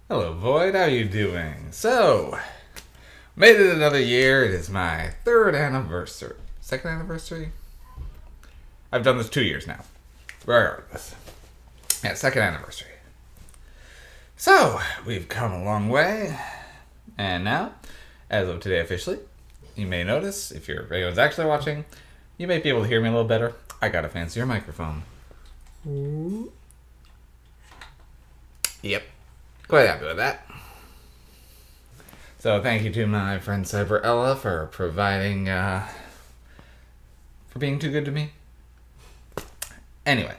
Hello, Void. How you doing? So, made it another year. It is my third anniversary. Second anniversary? I've done this 2 years now. Regardless. Yeah, second anniversary. So, we've come a long way. And now, as of today officially, you may notice, if your anyone's actually watching, you may be able to hear me a little better. I got a fancier microphone. Yep. Quite happy with that. So thank you to my friend Cyber Ella for providing, for being too good to me. Anyway,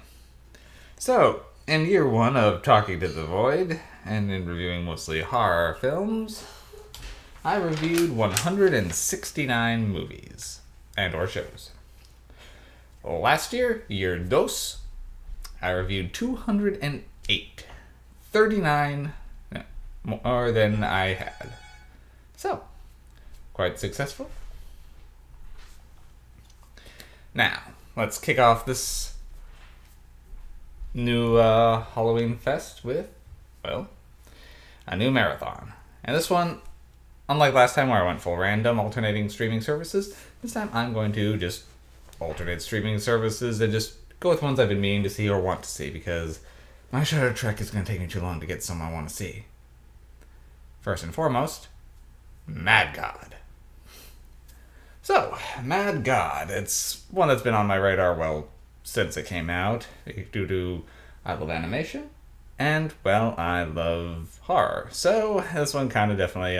so in year one of Talking to the Void, and in reviewing mostly horror films, I reviewed 169 movies and or shows. Last year, year dos, I reviewed 208. 39 more than I had. So, quite successful. Now, let's kick off this new Halloween fest with, well, a new marathon. And this one, unlike last time where I went full random alternating streaming services, this time I'm going to just alternate streaming services and just go with ones I've been meaning to see or want to see because my Shadow Trek is going to take me too long to get some I want to see. First and foremost, Mad God. So, Mad God. It's one that's been on my radar, well, since it came out, due to I love animation, and, well, I love horror. So, this one kind of definitely,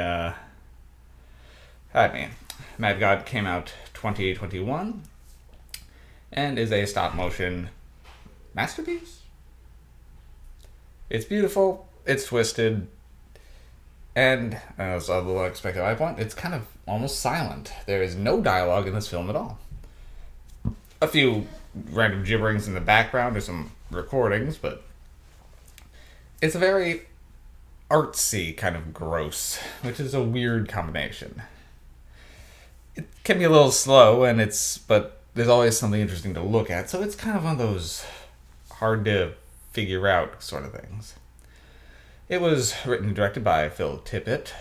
Mad God came out 2021, and is a stop-motion masterpiece? It's beautiful, it's twisted, and as a little unexpected high point, it's kind of almost silent. There is no dialogue in this film at all. A few random gibberings in the background or some recordings, but it's a very artsy kind of gross, which is a weird combination. It can be a little slow, but there's always something interesting to look at, so it's kind of one of those hard to figure out sort of things. It was written and directed by Phil Tippett,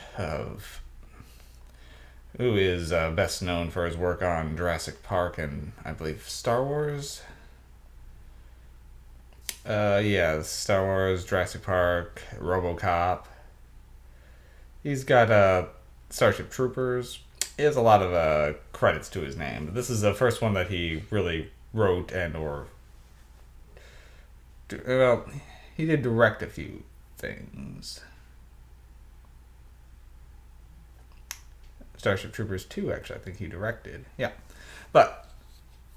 who is best known for his work on Jurassic Park and, I believe, Star Wars. Star Wars, Jurassic Park, RoboCop. He's got Starship Troopers. He has a lot of credits to his name. But this is the first one that he really wrote and or... Well, he did direct a few things. Starship Troopers 2, actually, I think he directed. Yeah. But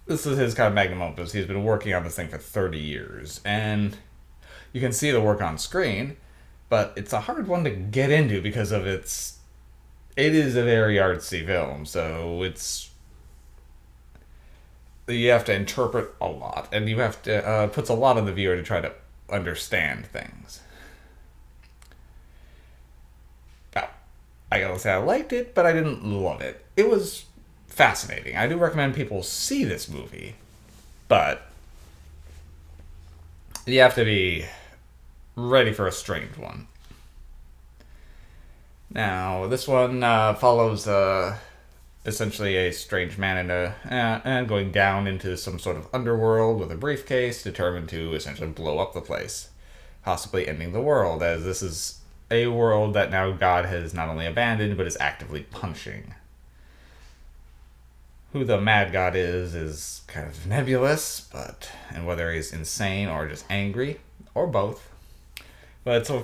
this is his kind of magnum opus. He's been working on this thing for 30 years. And you can see the work on screen, but it's a hard one to get into because of it is a very artsy film, so you have to interpret a lot, and you have to puts a lot on the viewer to try to understand things. Now, I gotta say I liked it, but I didn't love it. It was fascinating. I do recommend people see this movie, but you have to be ready for a strange one. Now, this one follows essentially a strange man and going down into some sort of underworld with a briefcase, determined to essentially blow up the place, possibly ending the world, as this is a world that now God has not only abandoned but is actively punishing. Who the Mad God is kind of nebulous, and whether he's insane or just angry, or both. But it's a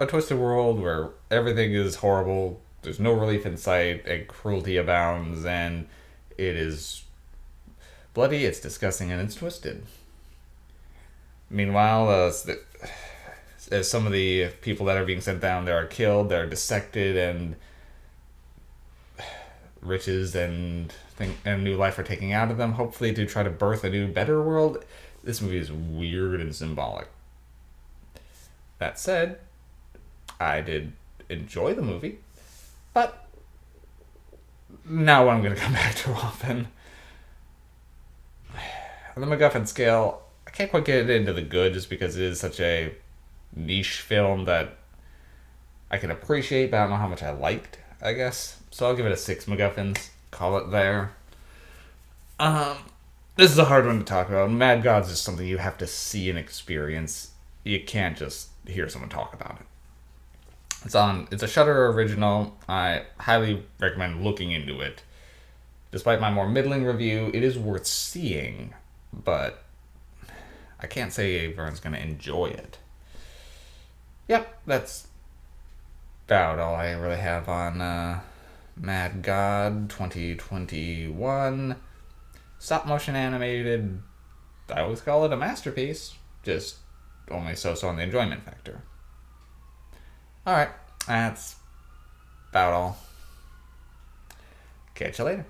twisted world where everything is horrible, there's no relief in sight, and cruelty abounds, and it is bloody, it's disgusting, and it's twisted. Meanwhile, as some of the people that are being sent down there are killed, they're dissected, and riches and new life are taken out of them, hopefully to try to birth a new, better world. This movie is weird and symbolic. That said, I did enjoy the movie, but not one I'm going to come back to often. On the MacGuffin scale, I can't quite get it into the good just because it is such a niche film that I can appreciate, but I don't know how much I liked, I guess. So I'll give it a 6 MacGuffins. Call it there. This is a hard one to talk about. Mad Gods is something you have to see and experience. You can't just hear someone talk about it. It's a Shudder original. I highly recommend looking into it. Despite my more middling review, it is worth seeing, but I can't say everyone's going to enjoy it. Yep, that's about all I really have on Mad God 2021. Stop motion animated. I always call it a masterpiece. Just only so on the enjoyment factor. Alright, that's about all. Catch you later.